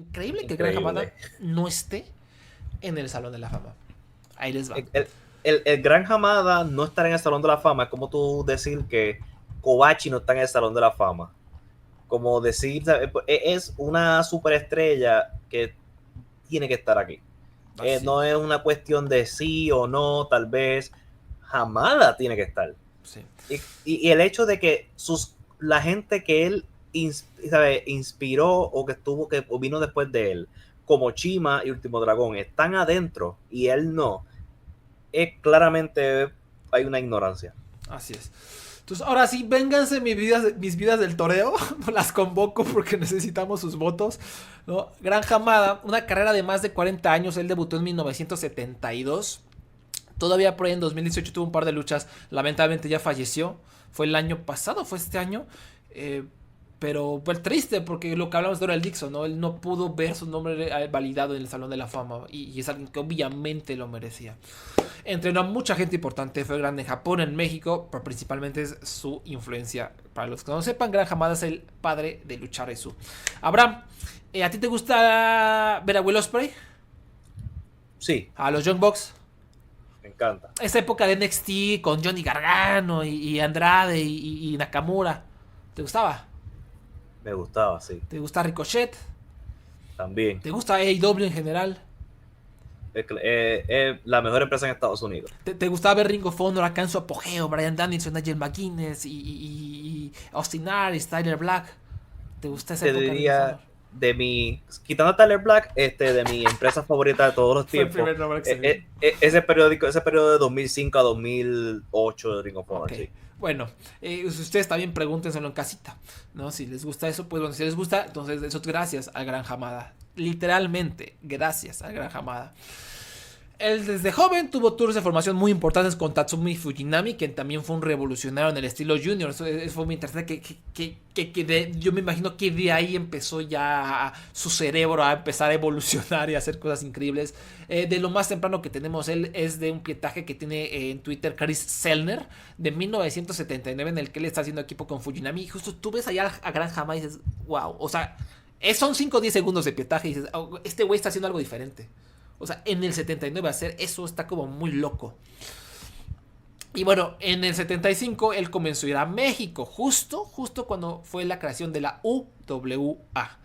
increíble que el Gran Hamada Increíble. no esté en el Salón de la Fama. Ahí les va. El Gran Hamada no estar en el Salón de la Fama es como tú decir que Kobachi no está en el Salón de la Fama. Como decir, es una superestrella que tiene que estar aquí. Así No es. es una cuestión de sí o no, tal vez. Hamada tiene que estar. Sí. Y el hecho de que la gente que él inspiró o que estuvo, que vino después de él, como Chima y Último Dragón, están adentro y él no, es claramente hay una ignorancia. Así es. Entonces, ahora sí, vénganse mis vidas del toreo. Las convoco porque necesitamos sus votos, ¿no? Gran Hamada, una carrera de más de 40 años. Él debutó en 1972. Todavía por ahí en 2018 tuvo un par de luchas. Lamentablemente ya falleció. Fue el año pasado, fue este año. Eh, pero pues triste porque lo que hablamos de Doral Dixon, ¿no? Él no pudo ver su nombre validado en el Salón de la Fama. Y es alguien que obviamente lo merecía. Entrenó a mucha gente importante, fue grande en Japón, en México, pero principalmente es su influencia. Para los que no sepan, Gran Hamada es el padre de Luchar Esu. Abraham, ¿a ti te gusta ver a Will Ospreay? Sí, A los Young Bucks. me encanta. Esa época de NXT con Johnny Gargano y Andrade y Nakamura. ¿Te gustaba? Me gustaba, sí. ¿Te gusta Ricochet? También. ¿Te gusta AEW en general? Es la mejor empresa en Estados Unidos. ¿Te gustaba ver Ring of Honor acá en su apogeo? Brian Danielson, Nigel McGuinness y Austin Aries, Tyler Black. ¿Te gusta esa Te época de Ring of Honor? diría quitando a Tyler Black, de mi empresa favorita de todos los Fue el tiempos, primer nombre que se vio. ese periodo de 2005 a 2008 de Ring of Honor, Ok. sí. Bueno, si ustedes también pregúntenselo en casita, ¿no? Si les gusta eso, pues bueno, si les gusta, entonces eso es gracias al Gran Hamada. Literalmente, gracias al Gran Hamada. Él desde joven tuvo tours de formación muy importantes con Tatsumi Fujinami, que también fue un revolucionario en el estilo junior. Eso fue muy interesante. Yo me imagino que de ahí empezó ya su cerebro a empezar a evolucionar y a hacer cosas increíbles. De lo más temprano que tenemos él es de un pietaje que tiene en Twitter Chris Sellner de 1979, en el que él está haciendo equipo con Fujinami. Y justo tú ves allá a Gran Hama y dices, wow, o sea, son 5 o 10 segundos de pietaje y dices, oh, este güey está haciendo algo diferente. O sea, en el 79 hacer eso está como muy loco. Y bueno, en el 75 él comenzó a ir a México, justo cuando fue la creación de la UWA.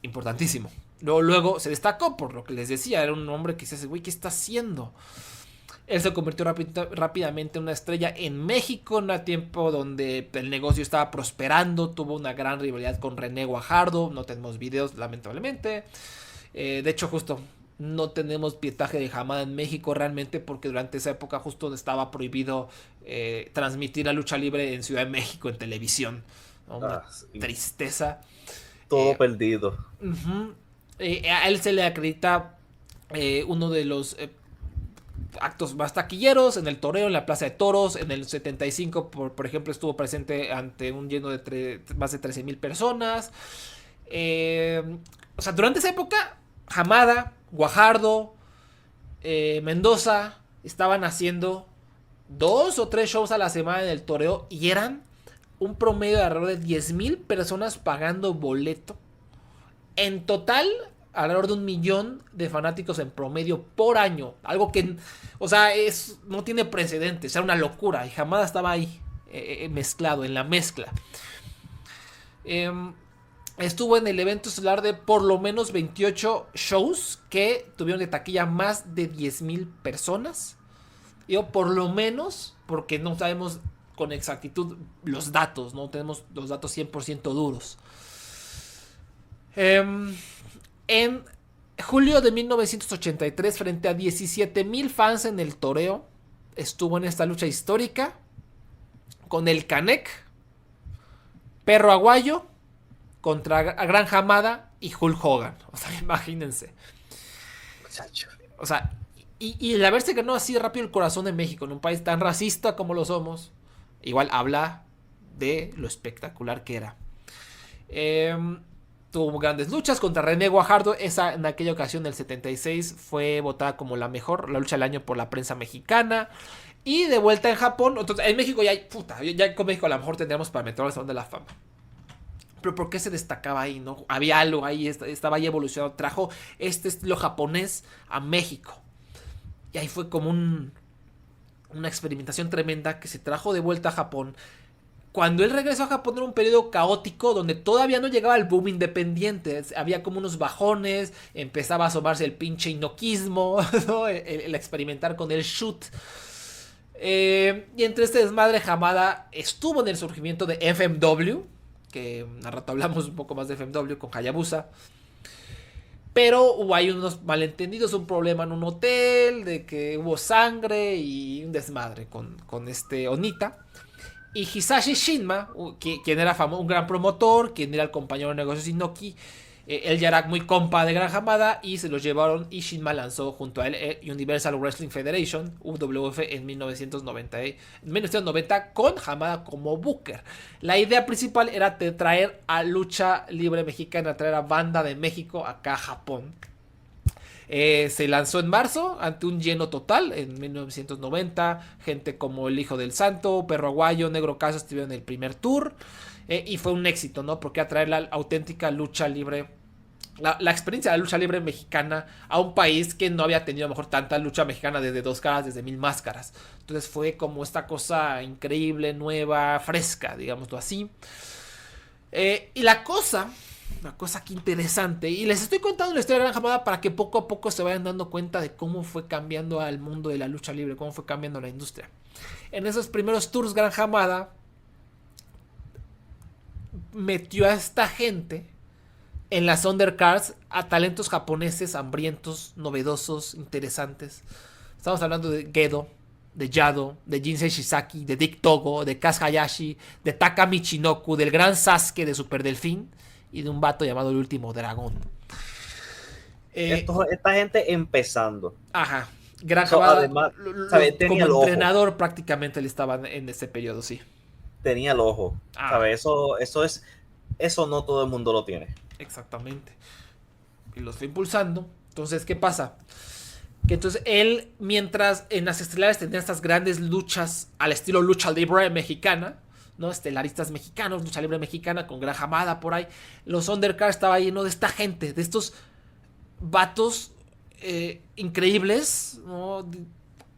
Importantísimo. Luego se destacó por lo que les decía, era un hombre que dice, güey, ¿qué está haciendo? Él se convirtió rápidamente en una estrella en México, en un tiempo donde el negocio estaba prosperando, tuvo una gran rivalidad con René Guajardo, no tenemos videos lamentablemente. De hecho, justo no tenemos pietaje de Hamada en México realmente porque durante esa época justo estaba prohibido transmitir la lucha libre en Ciudad de México en televisión, ¿no? Una Sí. tristeza. Todo perdido. A él se le acredita uno de los actos más taquilleros en el toreo, en la Plaza de Toros. En el 75, por ejemplo, estuvo presente ante un lleno de más de 13,000 personas. O sea, durante esa época, Hamada, Guajardo, Mendoza estaban haciendo 2 o 3 shows a la semana en el toreo y eran un promedio de alrededor de 10,000 personas pagando boleto. En total, alrededor de 1,000,000 de fanáticos en promedio por año. Algo que, o sea, no tiene precedentes. Era una locura. Y Hamada estaba ahí, mezclado, en la mezcla. Estuvo en el evento estelar de por lo menos 28 shows que tuvieron de taquilla más de 10,000 personas. Yo por lo menos, porque no sabemos con exactitud los datos, no tenemos los datos 100% duros. En julio de 1983, frente a 17,000 fans en el toreo, estuvo en esta lucha histórica con el Canek, Perro Aguayo, contra Gran Hamada y Hulk Hogan. O sea, imagínense. Muchacho. O sea, y el haberse ganado así rápido el corazón de México, en un país tan racista como lo somos, igual habla de lo espectacular que era. Tuvo grandes luchas contra René Guajardo. Esa en aquella ocasión del 76 fue votada como la mejor, la lucha del año por la prensa mexicana. Y de vuelta en Japón, entonces en México ya con México a lo mejor tendríamos para meterlo al Salón de la Fama. Pero ¿por qué se destacaba ahí, no? Había algo ahí, estaba ahí evolucionado. Trajo este estilo japonés a México. Y ahí fue como una experimentación tremenda que se trajo de vuelta a Japón. Cuando él regresó a Japón era un periodo caótico donde todavía no llegaba el boom independiente. Había como unos bajones, empezaba a asomarse el pinche inoquismo, ¿no? El experimentar con el shoot. Y entre este desmadre Hamada estuvo en el surgimiento de FMW, que al rato hablamos un poco más de FMW con Hayabusa. Pero hubo ahí unos malentendidos, un problema en un hotel, de que hubo sangre y un desmadre con este Onita. Y Hisashi Shinma, quien era un gran promotor, quien era el compañero de negocios de Inoki, él ya era muy compa de Gran Hamada y se los llevaron y Shinma lanzó junto a él Universal Wrestling Federation, UWF, en 1990 con Hamada como booker. La idea principal era traer a lucha libre mexicana, traer a banda de México acá a Japón. Se lanzó en marzo ante un lleno total en 1990. Gente como El Hijo del Santo, Perro Aguayo, Negro Caso estuvieron en el primer tour. Y fue un éxito, ¿no? Porque atraer la auténtica lucha libre, la experiencia de la lucha libre mexicana a un país que no había tenido a lo mejor tanta lucha mexicana desde Dos Caras, desde Mil Máscaras. Entonces fue como esta cosa increíble, nueva, fresca, digámoslo así. Y la cosa... Una cosa aquí interesante. Y les estoy contando la historia de Gran Hamada para que poco a poco se vayan dando cuenta de cómo fue cambiando al mundo de la lucha libre, cómo fue cambiando la industria. En esos primeros tours Gran Hamada metió a esta gente en las undercards a talentos japoneses hambrientos, novedosos, interesantes. Estamos hablando de Gedo, de Yado, de Jinsei Shizaki, de Dick Togo, de Kaz Hayashi, de Taka Michinoku, del gran Sasuke de Super Delfín y de un vato llamado El Último Dragón. Esta gente empezando. Ajá. Gran Hamada, además, como entrenador prácticamente él estaba en ese periodo, sí. Tenía el ojo. ¿Sabes? Eso no todo el mundo lo tiene. Exactamente. Y los fue impulsando. Entonces, ¿qué pasa? Que entonces él, mientras en las estelares tenía estas grandes luchas al estilo lucha libre mexicana, ¿no? Estelaristas mexicanos, lucha libre mexicana con Gran Hamada por ahí. Los undercards estaba lleno de esta gente, de estos vatos increíbles, ¿no?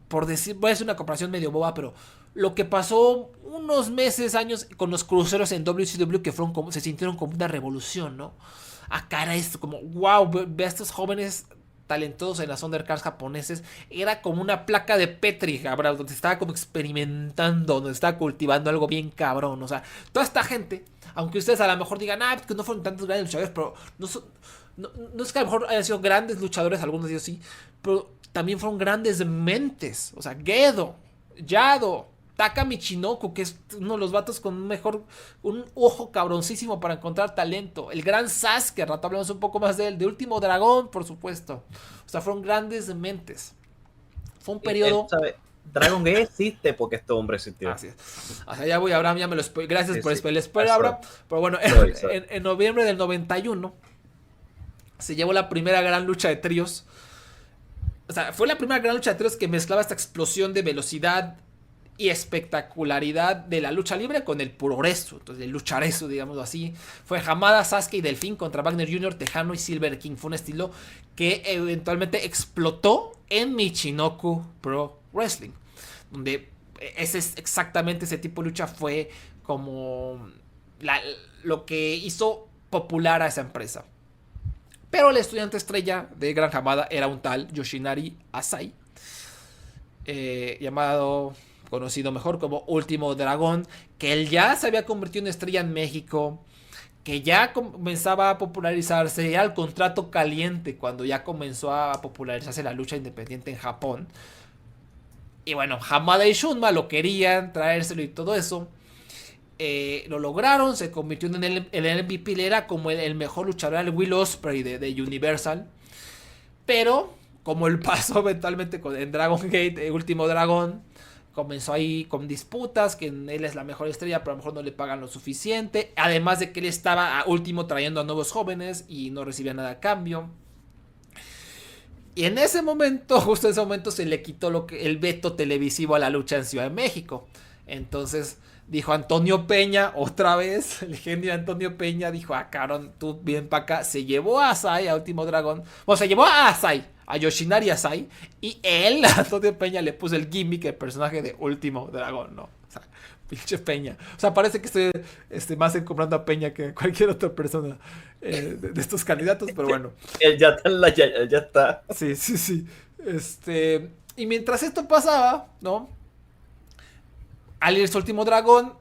Por decir, voy a hacer una comparación medio boba, pero lo que pasó unos meses, años con los cruceros en WCW que fueron como, se sintieron como una revolución, ¿no? Acá era esto, como wow, ve a estos jóvenes talentosos en las undercards japoneses. Era como una placa de Petri, cabrón, donde estaba como experimentando, donde estaba cultivando algo bien cabrón. O sea, toda esta gente, aunque ustedes a lo mejor digan, que no fueron tantos grandes luchadores, pero no es que a lo mejor hayan sido grandes luchadores, algunos de ellos sí, pero también fueron grandes mentes. O sea, Gedo, Yado, Taka Michinoku, que es uno de los vatos con un ojo cabroncísimo para encontrar talento. El gran Sasuke, al rato hablamos un poco más de él. De Último Dragón, por supuesto. O sea, fueron grandes mentes. Fue un periodo... Dragon Gate existe porque este hombre existió. Así es. O sea, ya voy, Abraham, ya me lo spoil. Gracias por el spoiler, Abraham. Pero bueno, en noviembre del 91 se llevó la primera gran lucha de tríos. O sea, fue la primera gran lucha de tríos que mezclaba esta explosión de velocidad y espectacularidad de la lucha libre con el progreso, entonces el luchareso, digamos así. Fue Hamada, Sasuke y Delfín contra Wagner Jr., Tejano y Silver King. Fue un estilo que eventualmente explotó en Michinoku Pro Wrestling, donde exactamente ese tipo de lucha fue como lo que hizo popular a esa empresa. Pero el estudiante estrella de Gran Hamada era un tal Yoshinari Asai, conocido mejor como Último Dragón, que él ya se había convertido en estrella en México, que ya comenzaba a popularizarse, ya el contrato caliente cuando ya comenzó a popularizarse la lucha independiente en Japón. Y bueno, Hamada y Shunma lo querían, traérselo y todo eso. Lo lograron, se convirtió en el MVP, era como el mejor luchador, el Will Ospreay de Universal. Pero, como él pasó eventualmente en Dragon Gate, el Último Dragón, comenzó ahí con disputas, que él es la mejor estrella, pero a lo mejor no le pagan lo suficiente. Además de que él estaba a último trayendo a nuevos jóvenes y no recibía nada a cambio. Y en ese momento, justo en ese momento, se le quitó el veto televisivo a la lucha en Ciudad de México. Entonces, Dijo Antonio Peña, otra vez, el genio Antonio Peña dijo, cabrón, tú bien para acá. Se llevó a Asai, a Último Dragón. Bueno, se llevó a Asai, a Yoshinari Asai. Y él, Antonio Peña, le puso el gimmick, el personaje de Último Dragón, ¿no? O sea, pinche Peña. O sea, parece que estoy más encombrando a Peña que cualquier otra persona de estos candidatos, pero bueno. Él ya está él ya está. Sí. Y mientras esto pasaba, ¿no? Al irse Último Dragón,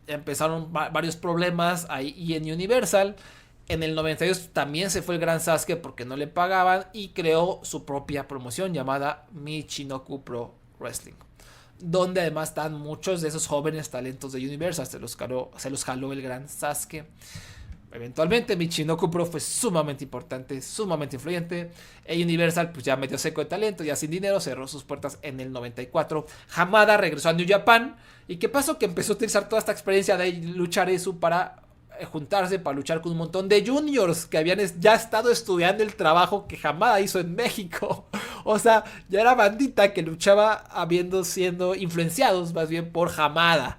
empezaron varios problemas ahí y en Universal. En el 92 también se fue el Gran Sasuke porque no le pagaban y creó su propia promoción llamada Michinoku Pro Wrestling, donde además están muchos de esos jóvenes talentos de Universal. Se los jaló el Gran Sasuke. Eventualmente Michinoku Pro fue sumamente importante, sumamente influyente. Universal pues ya medio seco de talento, ya sin dinero, cerró sus puertas en el 94. Hamada regresó a New Japan. ¿Y qué pasó? Que empezó a utilizar toda esta experiencia de luchar eso para juntarse, para luchar con un montón de juniors que habían ya estado estudiando el trabajo que Hamada hizo en México. O sea, ya era bandita que luchaba siendo influenciados más bien por Hamada.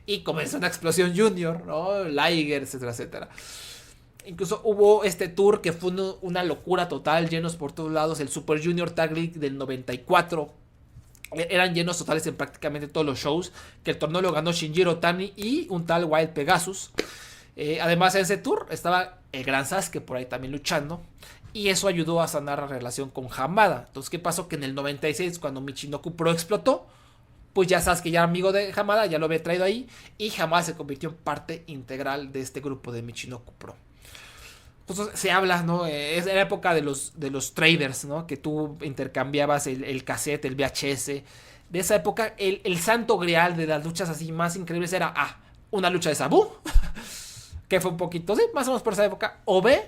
Y comenzó una explosión junior, ¿no? Liger, etcétera, etcétera. Incluso hubo este tour que fue una locura total, llenos por todos lados. El Super Junior Tag League del 94. Eran llenos totales en prácticamente todos los shows. Que el torneo lo ganó Shinjiro Tani y un tal Wild Pegasus. Además, en ese tour estaba el Gran Sasuke por ahí también luchando. Y eso ayudó a sanar la relación con Hamada. Entonces, ¿qué pasó? Que en el 96, cuando Michinoku Pro explotó, pues ya sabes que ya era amigo de Hamada, ya lo había traído ahí. Y Hamada se convirtió en parte integral de este grupo de Michinoku Pro. Entonces se habla, ¿no? Es la época de los traders, ¿no? Que tú intercambiabas el cassette, el VHS. De esa época, el santo grial de las luchas así más increíbles era una lucha de Sabu, que fue un poquito, sí, más o menos por esa época. O B,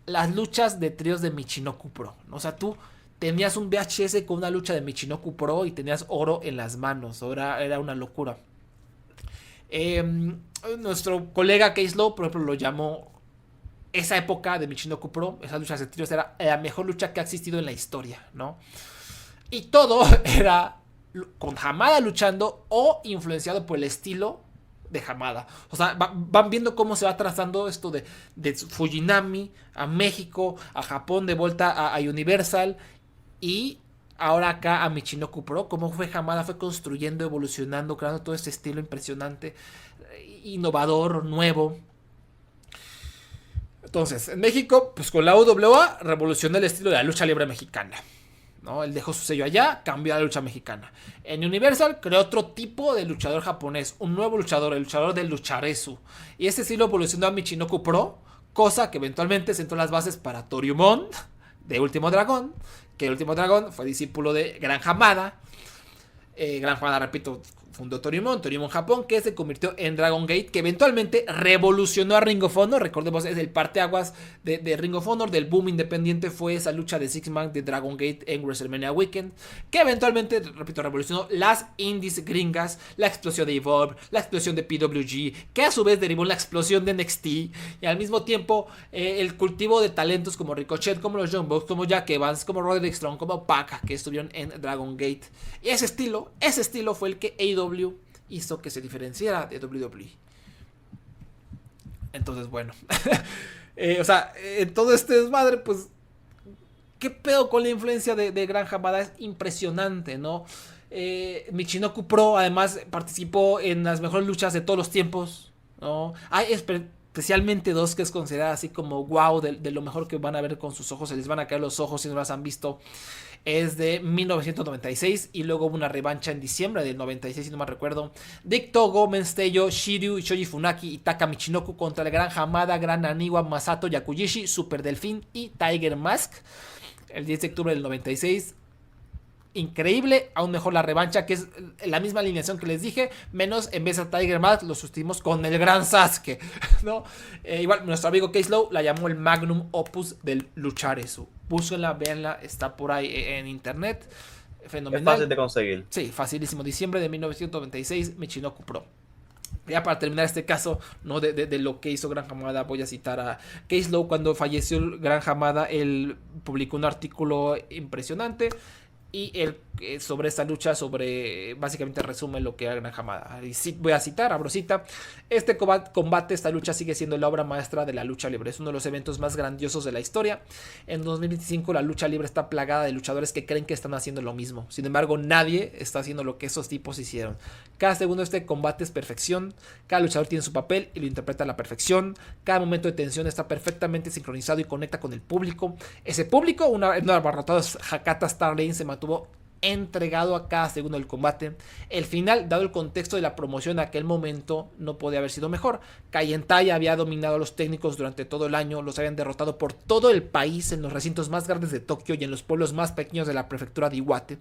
las luchas de tríos de Michinoku Pro, ¿no? O sea, tú tenías un VHS con una lucha de Michinoku Pro y tenías oro en las manos. Era una locura. Nuestro colega Case Low, por ejemplo, lo llamó esa época de Michinoku Pro, esas luchas de tríos, era la mejor lucha que ha existido en la historia, ¿no? Y todo era con Hamada luchando o influenciado por el estilo de Hamada. O sea, van viendo cómo se va trazando esto de Fujinami a México, a Japón, de vuelta a Universal y ahora acá a Michinoku Pro. Cómo fue Hamada, fue construyendo, evolucionando, creando todo este estilo impresionante, innovador, nuevo. Entonces, en México, pues con la UWA revolucionó el estilo de la lucha libre mexicana, ¿no? Él dejó su sello allá, cambió a la lucha mexicana. En Universal creó otro tipo de luchador japonés, un nuevo luchador, el luchador del Lucharesu. Y ese estilo evolucionó a Michinoku Pro, cosa que eventualmente sentó las bases para Toriumon, de Último Dragón, que el Último Dragón fue discípulo de Gran Hamada. Gran Hamada, repito, fundó Toriumon Japón, que se convirtió en Dragon Gate, que eventualmente revolucionó a Ring of Honor. Recordemos, es el parteaguas de Ring of Honor, del boom independiente, fue esa lucha de Six Man de Dragon Gate en WrestleMania Weekend, que eventualmente, repito, revolucionó las indies gringas, la explosión de Evolve, la explosión de PWG, que a su vez derivó en la explosión de NXT, y al mismo tiempo el cultivo de talentos como Ricochet, como los Young Bucks, como Jack Evans, como Roderick Strong, como Pac, que estuvieron en Dragon Gate. Y ese estilo fue el que AEW hizo que se diferenciara de WWE. Entonces, bueno. O sea, en todo este desmadre, pues, ¿qué pedo con la influencia de Gran Hamada? Es impresionante, ¿no? Michinoku Pro, además, participó en las mejores luchas de todos los tiempos, ¿no? Hay especialmente dos que es considerada así como wow, de lo mejor que van a ver con sus ojos. Se les van a caer los ojos si no las han visto. Es de 1996 y luego hubo una revancha en diciembre del 96, si no me recuerdo. Dick Togo, Mensteyo, Shiryu, Shoji Funaki y Taka Michinoku contra el Gran Hamada, Gran Aniwa, Masato Yakujishi, Super Delfín y Tiger Mask. El 10 de octubre del 96. Increíble, aún mejor la revancha, que es la misma alineación que les dije, menos en vez de Tiger Mask lo sustituimos con el Gran Sasuke, ¿no? Igual nuestro amigo Case Low la llamó el Magnum Opus del Lucharesu. Búsquenla, véanla, está por ahí en internet. Fenomenal. Es fácil de conseguir. Sí, facilísimo. Diciembre de 1996, Michinoku Pro. Ya para terminar este caso, ¿no? de lo que hizo Gran Hamada, voy a citar a Case Low. Cuando falleció el Gran Hamada, él publicó un artículo impresionante y él sobre esta lucha, básicamente resume lo que era Gran Hamada. Y voy a citar, abro cita: este combate, esta lucha sigue siendo la obra maestra de la lucha libre. Es uno de los eventos más grandiosos de la historia. En 2025 la lucha libre está plagada de luchadores que creen que están haciendo lo mismo. Sin embargo, nadie está haciendo lo que esos tipos hicieron. Cada segundo de este combate es perfección. Cada luchador tiene su papel y lo interpreta a la perfección. Cada momento de tensión está perfectamente sincronizado y conecta con el público. Ese público, una abarrotada Hakata Star Lane, se mantuvo entregado a cada segundo del combate. El final, dado el contexto de la promoción en aquel momento, no podía haber sido mejor. Kaientai había dominado a los técnicos durante todo el año, los habían derrotado por todo el país, en los recintos más grandes de Tokio y en los pueblos más pequeños de la prefectura de Iwate.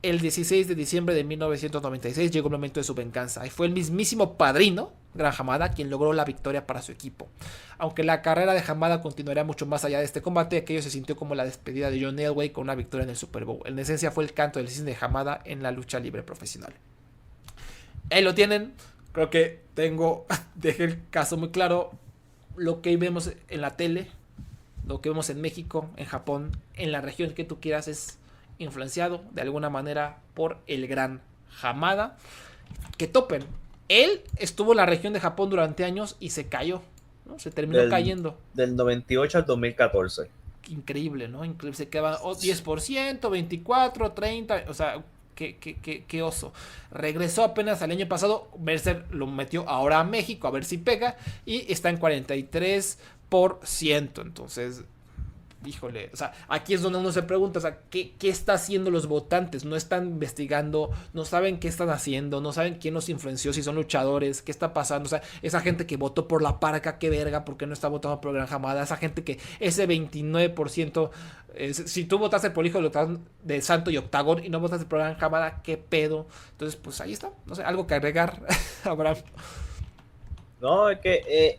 El 16 de diciembre de 1996 llegó el momento de su venganza y fue el mismísimo padrino, Gran Hamada, quien logró la victoria para su equipo. Aunque la carrera de Hamada continuaría mucho más allá de este combate, aquello se sintió como la despedida de John Elway con una victoria en el Super Bowl. En esencia fue el canto del cisne de Hamada en la lucha libre profesional. Ahí lo tienen. Creo que dejé el caso muy claro. Lo que vemos en la tele, lo que vemos en México, en Japón, en la región que tú quieras, es influenciado de alguna manera por el Gran Hamada. Que topen, él estuvo en la región de Japón durante años y se cayó, ¿no? Se terminó cayendo del 98 al 2014. Increíble, ¿no? Increíble. Se quedaba 10%, 24, 30, o sea, qué oso. Regresó apenas al año pasado. Mercer lo metió ahora a México a ver si pega y está en 43%. Entonces, híjole, o sea, aquí es donde uno se pregunta, o sea, ¿qué está haciendo los votantes? No están investigando, no saben qué están haciendo, no saben quién los influenció, si son luchadores, qué está pasando. O sea, esa gente que votó por la Parca, qué verga, ¿por qué no está votando por Gran Hamada? Esa gente que ese 29%, si tú votaste por Hijo de Santo y Octagon y no votaste por Gran Hamada, qué pedo. Entonces, pues ahí está, no sé, algo que agregar, Abraham. No, es que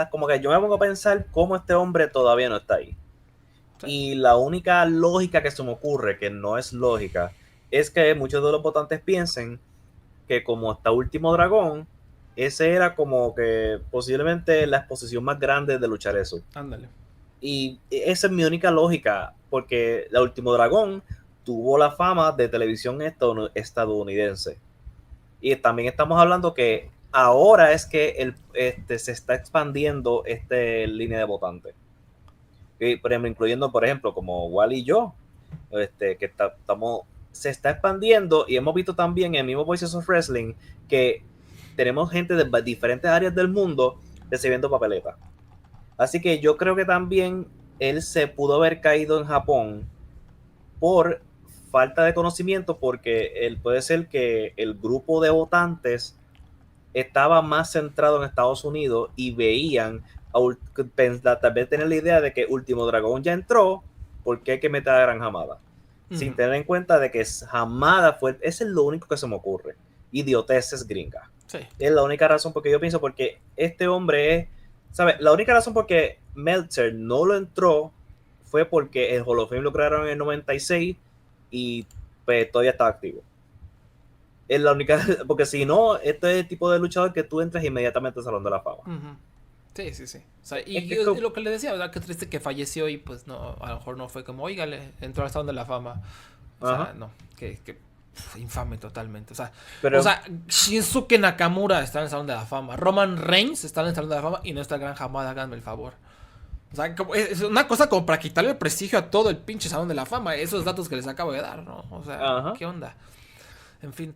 como que yo me pongo a pensar cómo este hombre todavía no está ahí. Sí. Y la única lógica que se me ocurre, que no es lógica, es que muchos de los votantes piensen que como está Último Dragón, ese era como que posiblemente la exposición más grande de luchar eso. Ándale. Y esa es mi única lógica, porque la Último Dragón tuvo la fama de televisión estadounidense. Y también estamos hablando que ahora es que se está expandiendo esta línea de votantes. Por ejemplo, incluyendo, por ejemplo, como Wally y yo, que se está expandiendo, y hemos visto también en el mismo Voices of Wrestling que tenemos gente de diferentes áreas del mundo recibiendo papeletas. Así que yo creo que también él se pudo haber caído en Japón por falta de conocimiento, porque él puede ser que el grupo de votantes estaba más centrado en Estados Unidos y veían, tal vez tener la idea de que Último Dragón ya entró, ¿por qué hay que meter a Gran Hamada? Sin tener en cuenta de que Hamada ese es lo único que se me ocurre. Idioteces gringa. Sí. Es la única razón porque yo pienso, porque este hombre es, ¿sabes? La única razón por qué Meltzer no lo entró fue porque el Hall of Fame lo crearon en el 96 y pues todavía estaba activo. Es la única, porque si no, este es el tipo de luchador que tú entras inmediatamente al Salón de la Fama. Sí. O sea, y lo que le decía, ¿verdad? Qué triste que falleció y pues no, a lo mejor no fue como, oígale, entró al Salón de la Fama. O sea, no, que infame totalmente. O sea, Shinsuke Nakamura está en el Salón de la Fama, Roman Reigns está en el Salón de la Fama y no está el Gran Hamada, háganme el favor. O sea, es una cosa como para quitarle el prestigio a todo el pinche Salón de la Fama, esos datos que les acabo de dar, ¿no? O sea, ¿qué onda? En fin.